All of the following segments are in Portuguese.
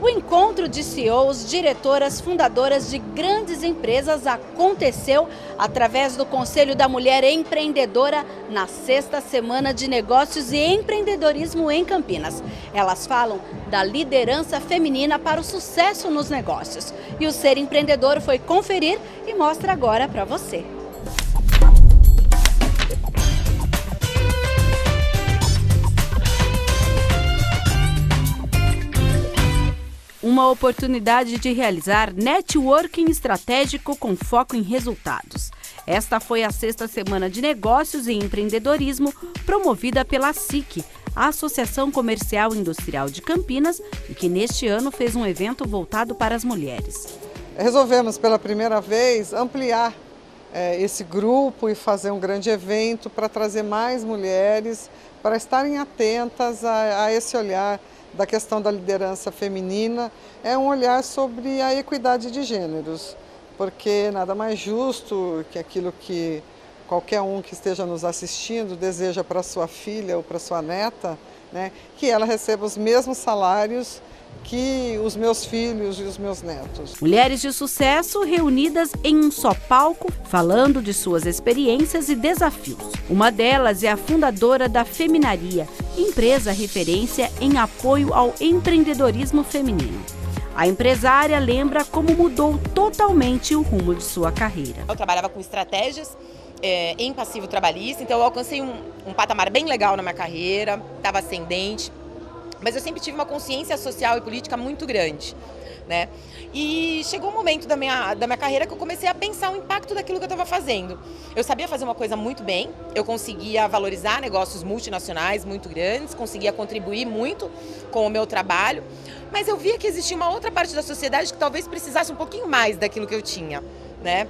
O encontro de CEOs, diretoras, fundadoras de grandes empresas aconteceu através do Conselho da Mulher Empreendedora na 6ª Semana de Negócios e Empreendedorismo em Campinas. Elas falam da liderança feminina para o sucesso nos negócios. E o Ser Empreendedor foi conferir e mostra agora para você. Uma oportunidade de realizar networking estratégico com foco em resultados. Esta foi a 6ª Semana de Negócios e Empreendedorismo promovida pela SIC, a Associação Comercial e Industrial de Campinas, e que neste ano fez um evento voltado para as mulheres. Resolvemos pela primeira vez ampliar esse grupo e fazer um grande evento para trazer mais mulheres, para estarem atentas a esse olhar da questão da liderança feminina. É um olhar sobre a equidade de gêneros, porque nada mais justo que aquilo que qualquer um que esteja nos assistindo deseja para sua filha ou para sua neta, né, que ela receba os mesmos salários que os meus filhos e os meus netos. Mulheres de sucesso reunidas em um só palco, falando de suas experiências e desafios. Uma delas é a fundadora da Feminaria, empresa referência em apoio ao empreendedorismo feminino. A empresária lembra como mudou totalmente o rumo de sua carreira. Eu trabalhava com estratégias em passivo trabalhista, então eu alcancei um patamar bem legal na minha carreira, estava ascendente. Mas eu sempre tive uma consciência social e política muito grande, né? E chegou um momento da minha carreira que eu comecei a pensar o impacto daquilo que eu estava fazendo. Eu sabia fazer uma coisa muito bem, eu conseguia valorizar negócios multinacionais muito grandes, conseguia contribuir muito com o meu trabalho, mas eu via que existia uma outra parte da sociedade que talvez precisasse um pouquinho mais daquilo que eu tinha, né?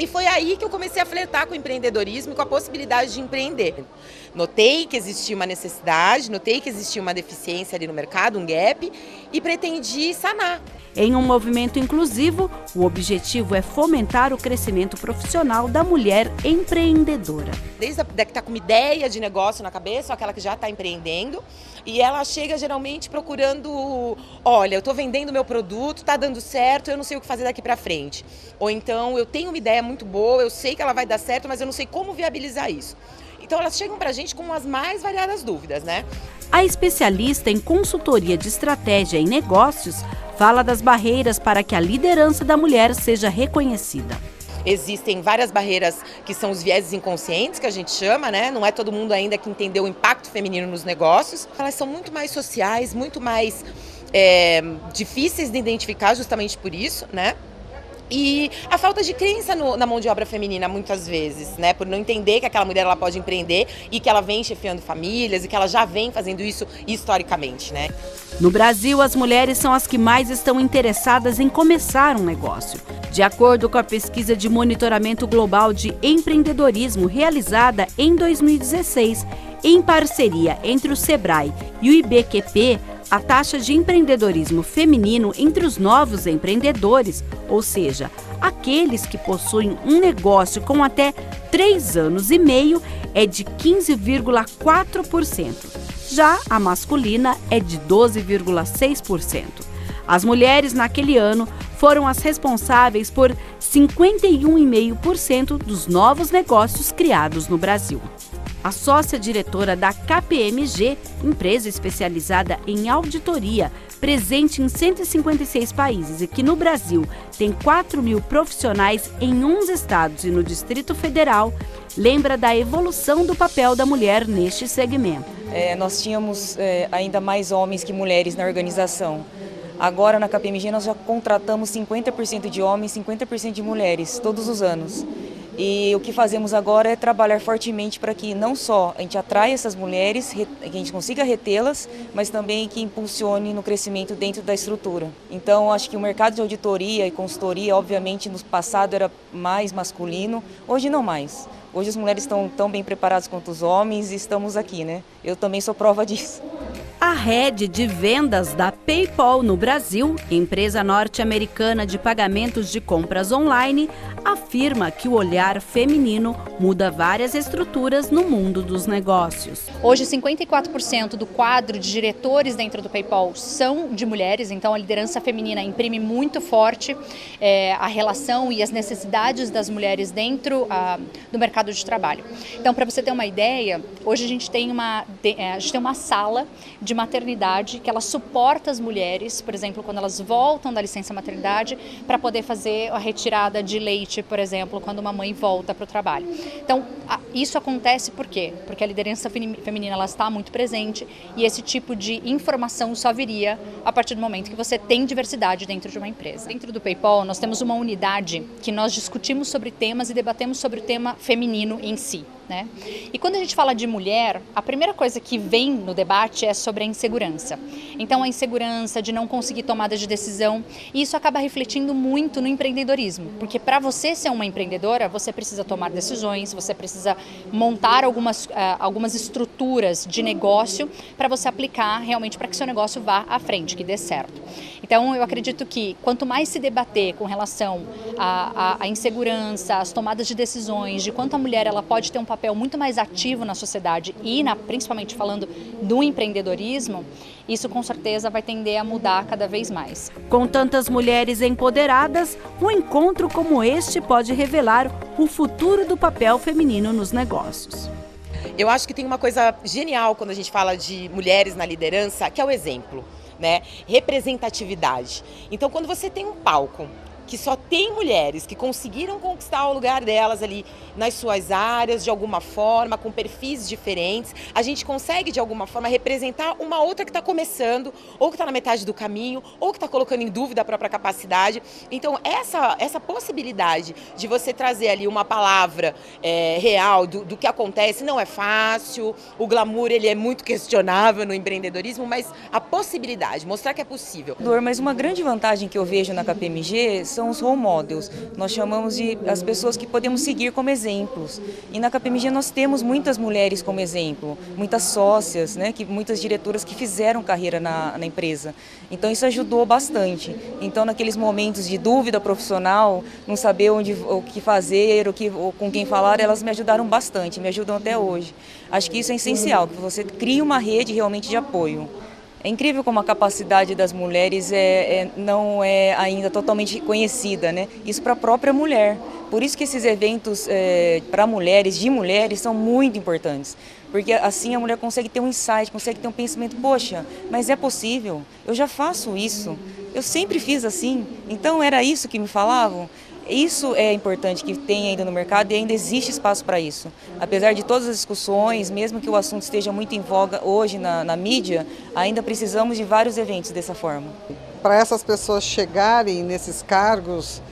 E foi aí que eu comecei a flertar com o empreendedorismo e com a possibilidade de empreender. Notei que existia uma necessidade, notei que existia uma deficiência ali no mercado, um gap, e pretendi sanar. Em um movimento inclusivo, o objetivo é fomentar o crescimento profissional da mulher empreendedora. Desde a que está com uma ideia de negócio na cabeça, ou aquela que já está empreendendo, e ela chega geralmente procurando, olha, eu estou vendendo meu produto, está dando certo, eu não sei o que fazer daqui para frente. Ou então, eu tenho uma ideia muito boa, eu sei que ela vai dar certo, mas eu não sei como viabilizar isso. Então elas chegam para a gente com as mais variadas dúvidas, né? A especialista em consultoria de estratégia em negócios fala das barreiras para que a liderança da mulher seja reconhecida. Existem várias barreiras que são os vieses inconscientes, que a gente chama, né? Não é todo mundo ainda que entendeu o impacto feminino nos negócios. Elas são muito mais sociais, muito mais difíceis de identificar justamente por isso, né? E a falta de crença na mão de obra feminina, muitas vezes, né? Por não entender que aquela mulher ela pode empreender e que ela vem chefiando famílias e que ela já vem fazendo isso historicamente, né? No Brasil, as mulheres são as que mais estão interessadas em começar um negócio. De acordo com a pesquisa de monitoramento global de empreendedorismo realizada em 2016, em parceria entre o Sebrae e o IBQP, a taxa de empreendedorismo feminino entre os novos empreendedores, ou seja, aqueles que possuem um negócio com até 3 anos e meio, é de 15,4%. Já a masculina é de 12,6%. As mulheres naquele ano foram as responsáveis por 51,5% dos novos negócios criados no Brasil. A sócia-diretora da KPMG, empresa especializada em auditoria, presente em 156 países e que no Brasil tem 4.000 profissionais em 11 estados e no Distrito Federal, lembra da evolução do papel da mulher neste segmento. Nós tínhamos ainda mais homens que mulheres na organização. Agora na KPMG nós já contratamos 50% de homens, 50% de mulheres, todos os anos. E o que fazemos agora é trabalhar fortemente para que não só a gente atraia essas mulheres, que a gente consiga retê-las, mas também que impulsione no crescimento dentro da estrutura. Então, acho que o mercado de auditoria e consultoria, obviamente, no passado era mais masculino, hoje não mais. Hoje as mulheres estão tão bem preparadas quanto os homens e estamos aqui, né? Eu também sou prova disso. A rede de vendas da PayPal no Brasil, empresa norte-americana de pagamentos de compras online, afirma que o olhar feminino muda várias estruturas no mundo dos negócios. Hoje, 54% do quadro de diretores dentro do PayPal são de mulheres, então a liderança feminina imprime muito forte a relação e as necessidades das mulheres dentro do mercado de trabalho. Então, para você ter uma ideia, hoje a gente tem uma sala de maternidade que ela suporta as mulheres, por exemplo, quando elas voltam da licença maternidade, para poder fazer a retirada de leite, por exemplo, quando uma mãe volta para o trabalho. Então, isso acontece por quê? Porque a liderança feminina ela está muito presente e esse tipo de informação só viria a partir do momento que você tem diversidade dentro de uma empresa. Dentro do PayPal, nós temos uma unidade que nós discutimos sobre temas e debatemos sobre o tema feminino em si. Né? E quando a gente fala de mulher, a primeira coisa que vem no debate é sobre a insegurança. Então, a insegurança de não conseguir tomada de decisão, e isso acaba refletindo muito no empreendedorismo, porque para você ser uma empreendedora, você precisa tomar decisões, você precisa montar algumas estruturas de negócio para você aplicar realmente para que seu negócio vá à frente, que dê certo. Então, eu acredito que quanto mais se debater com relação à insegurança, às tomadas de decisões, de quanto a mulher ela pode ter um papel muito mais ativo na sociedade e principalmente falando do empreendedorismo, isso com certeza vai tender a mudar cada vez mais. Com tantas mulheres empoderadas, um encontro como este pode revelar o futuro do papel feminino nos negócios. Eu acho que tem uma coisa genial quando a gente fala de mulheres na liderança, que é o exemplo, né? Representatividade. Então, quando você tem um palco que só tem mulheres que conseguiram conquistar o lugar delas ali nas suas áreas, de alguma forma, com perfis diferentes, a gente consegue, de alguma forma, representar uma outra que está começando, ou que está na metade do caminho, ou que está colocando em dúvida a própria capacidade. Então, essa possibilidade de você trazer ali uma palavra real do que acontece não é fácil, o glamour ele é muito questionável no empreendedorismo, mas a possibilidade, mostrar que é possível. Mas uma grande vantagem que eu vejo na KPMG são os role models. Nós chamamos de as pessoas que podemos seguir como exemplos. E na KPMG nós temos muitas mulheres como exemplo, muitas sócias, né, muitas diretoras que fizeram carreira na empresa. Então isso ajudou bastante. Então naqueles momentos de dúvida profissional, não saber o que fazer, ou com quem falar, elas me ajudaram bastante, me ajudam até hoje. Acho que isso é essencial, que você crie uma rede realmente de apoio. É incrível como a capacidade das mulheres não é ainda totalmente conhecida, né? Isso para a própria mulher. Por isso que esses eventos para mulheres, de mulheres, são muito importantes. Porque assim a mulher consegue ter um insight, consegue ter um pensamento, poxa, mas é possível, eu já faço isso, eu sempre fiz assim, então era isso que me falavam. Isso é importante que tem ainda no mercado e ainda existe espaço para isso. Apesar de todas as discussões, mesmo que o assunto esteja muito em voga hoje na mídia, ainda precisamos de vários eventos dessa forma. Para essas pessoas chegarem nesses cargos,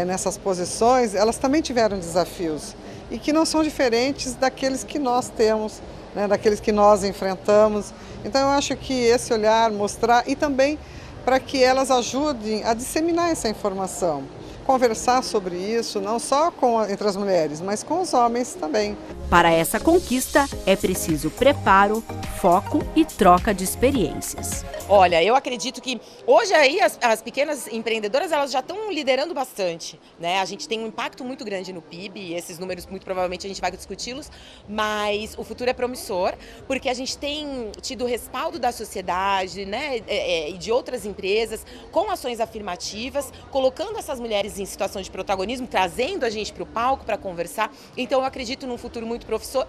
nessas posições, elas também tiveram desafios e que não são diferentes daqueles que nós temos, né, daqueles que nós enfrentamos. Então eu acho que esse olhar, mostrar e também para que elas ajudem a disseminar essa informação. Conversar sobre isso, não só entre as mulheres, mas com os homens também. Para essa conquista, é preciso preparo, foco e troca de experiências. Olha, eu acredito que hoje aí as pequenas empreendedoras elas já estão liderando bastante, né? A gente tem um impacto muito grande no PIB e esses números muito provavelmente a gente vai discuti-los, mas o futuro é promissor porque a gente tem tido respaldo da sociedade, né, e de outras empresas com ações afirmativas, colocando essas mulheres em situação de protagonismo, trazendo a gente para o palco para conversar. Então eu acredito num futuro muito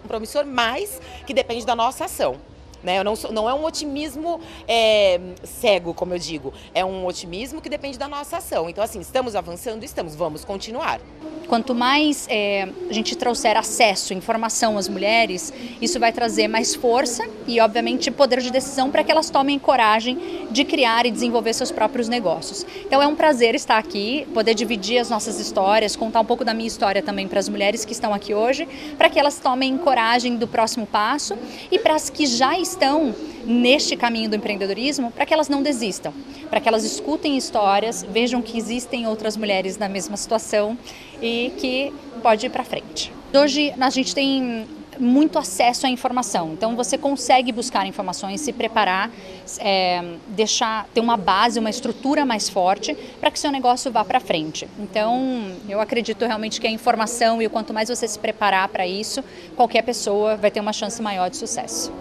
promissor, mas que depende da nossa ação. Né? Não é um otimismo cego, como eu digo, é um otimismo que depende da nossa ação. Então, assim, estamos avançando, vamos continuar. Quanto mais a gente trouxer acesso, informação às mulheres, isso vai trazer mais força e, obviamente, poder de decisão para que elas tomem coragem de criar e desenvolver seus próprios negócios. Então é um prazer estar aqui, poder dividir as nossas histórias, contar um pouco da minha história também para as mulheres que estão aqui hoje, para que elas tomem coragem do próximo passo e para as que já estão neste caminho do empreendedorismo, para que elas não desistam, para que elas escutem histórias, vejam que existem outras mulheres na mesma situação e que pode ir para frente. Hoje a gente tem muito acesso à informação. Então você consegue buscar informações, se preparar, ter uma base, uma estrutura mais forte para que seu negócio vá para frente. Então eu acredito realmente que a informação, e o quanto mais você se preparar para isso, qualquer pessoa vai ter uma chance maior de sucesso.